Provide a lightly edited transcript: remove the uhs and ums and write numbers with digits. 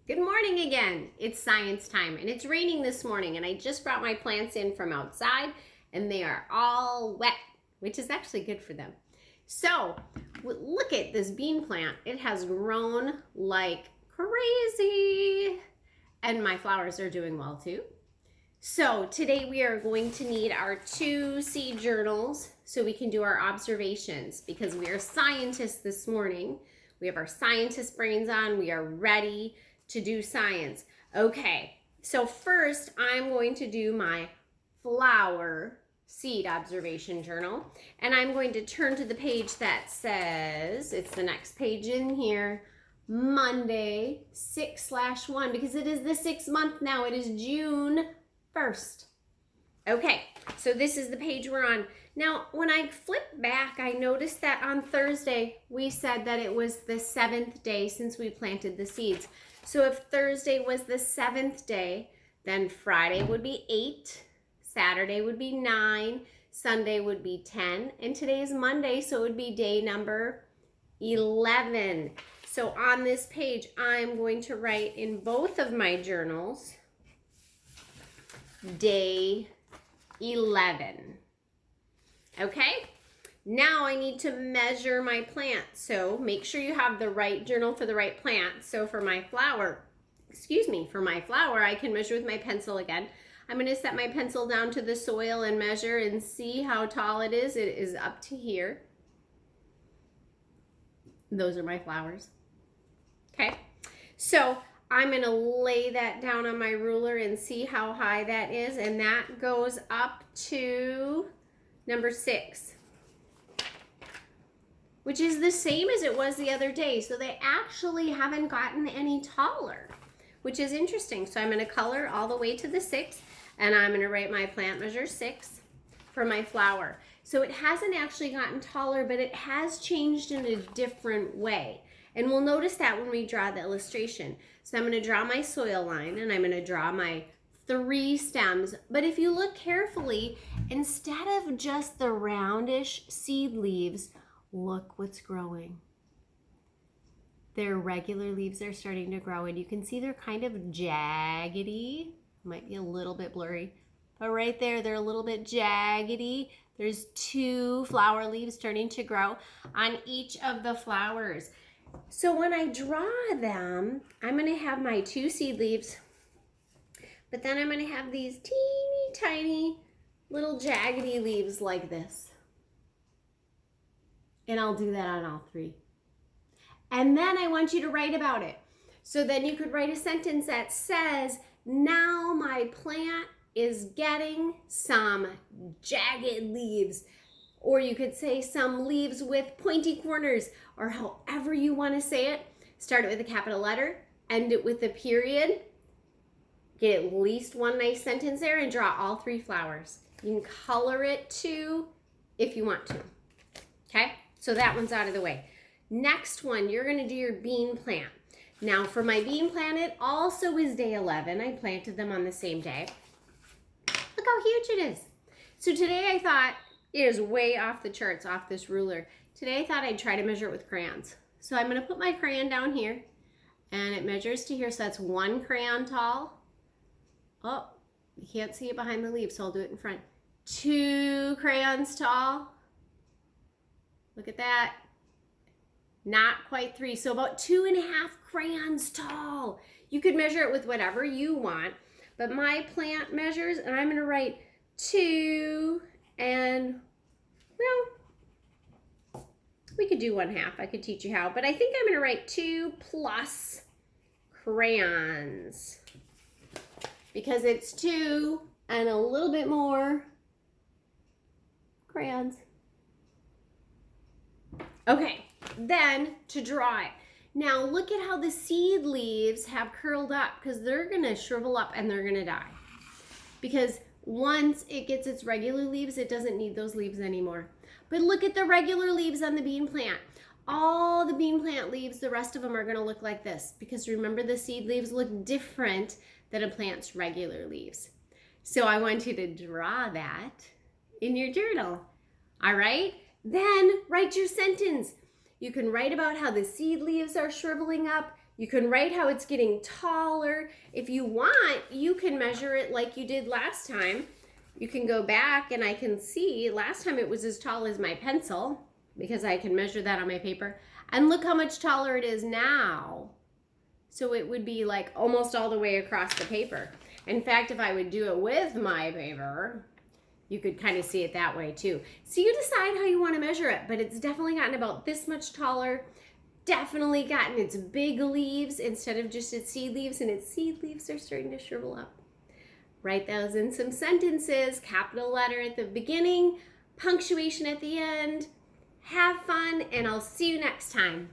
Good morning again. It's science time and it's raining this morning and I just brought my plants in from outside and they are all wet, which is actually good for them. So look at this bean plant. It has grown like crazy and my flowers are doing well too. So today we are going to need our 2 seed journals so we can do our observations because we are scientists this morning. We have our scientist brains on. We are ready to do science. Okay, so first I'm going to do my flower seed observation journal and I'm going to turn to the page that says, it's the next page in here, Monday 6/1 because it is the 6th month now. It is June 1st. Okay, so this is the page we're on. Now, when I flip back, I noticed that on Thursday, we said that it was the 7th day since we planted the seeds. So if Thursday was the 7th day, then Friday would be 8, Saturday would be 9, Sunday would be 10, and today is Monday, so it would be day number 11. So on this page, I'm going to write in both of my journals, day 11. Okay, now I need to measure my plant. So make sure you have the right journal for the right plant. So for my flower, I can measure with my pencil again. I'm going to set my pencil down to the soil and measure and see how tall it is. It is up to here. Those are my flowers. Okay, so I'm going to lay that down on my ruler and see how high that is, and that goes up to number 6, which is the same as it was the other day. So they actually haven't gotten any taller, which is interesting. So I'm going to color all the way to the 6, and I'm going to write my plant measure 6 for my flower. So it hasn't actually gotten taller, but it has changed in a different way. And we'll notice that when we draw the illustration. So I'm going to draw my soil line and I'm going to draw my 3 stems. But if you look carefully, instead of just the roundish seed leaves, look what's growing. Their regular leaves are starting to grow and you can see they're kind of jaggedy. Might be a little bit blurry, but right there, they're a little bit jaggedy. There's 2 flower leaves starting to grow on each of the flowers. So when I draw them, I'm going to have my 2 seed leaves, but then I'm going to have these teeny tiny little jaggedy leaves like this. And I'll do that on all 3. And then I want you to write about it. So then you could write a sentence that says, now my plant is getting some jagged leaves. Or you could say some leaves with pointy corners, or however you want to say it. Start it with a capital letter, end it with a period. Get at least one nice sentence there and draw all 3 flowers. You can color it too if you want to. Okay, so that one's out of the way. Next one, you're going to do your bean plant. Now for my bean plant, it also is day 11. I planted them on the same day. Look how huge it is. So today I thought, it is way off the charts, off this ruler. Today I thought I'd try to measure it with crayons. So I'm going to put my crayon down here and it measures to here. So that's 1 crayon tall. Oh, you can't see it behind the leaves, so I'll do it in front. 2 crayons tall. Look at that. Not quite 3, so about 2.5 crayons tall. You could measure it with whatever you want, but my plant measures, and I'm going to write 2 and, well, we could do 1/2. I could teach you how, but I think I'm going to write 2 plus crayons because it's 2 and a little bit more crayons. Okay, then to draw it. Now look at how the seed leaves have curled up because they're going to shrivel up and they're going to die. Because once it gets its regular leaves, it doesn't need those leaves anymore. But look at the regular leaves on the bean plant. All the bean plant leaves, the rest of them are going to look like this because remember the seed leaves look different than a plant's regular leaves. So I want you to draw that in your journal. All right? Then write your sentence. You can write about how the seed leaves are shriveling up. You can write how it's getting taller. If you want, you can measure it like you did last time. You can go back and I can see last time it was as tall as my pencil because I can measure that on my paper. And look how much taller it is now. So it would be like almost all the way across the paper. In fact, if I would do it with my paper, you could kind of see it that way too. So you decide how you want to measure it, but it's definitely gotten about this much taller. Definitely gotten its big leaves instead of just its seed leaves, and its seed leaves are starting to shrivel up. Write those in some sentences, capital letter at the beginning, punctuation at the end. Have fun, and I'll see you next time.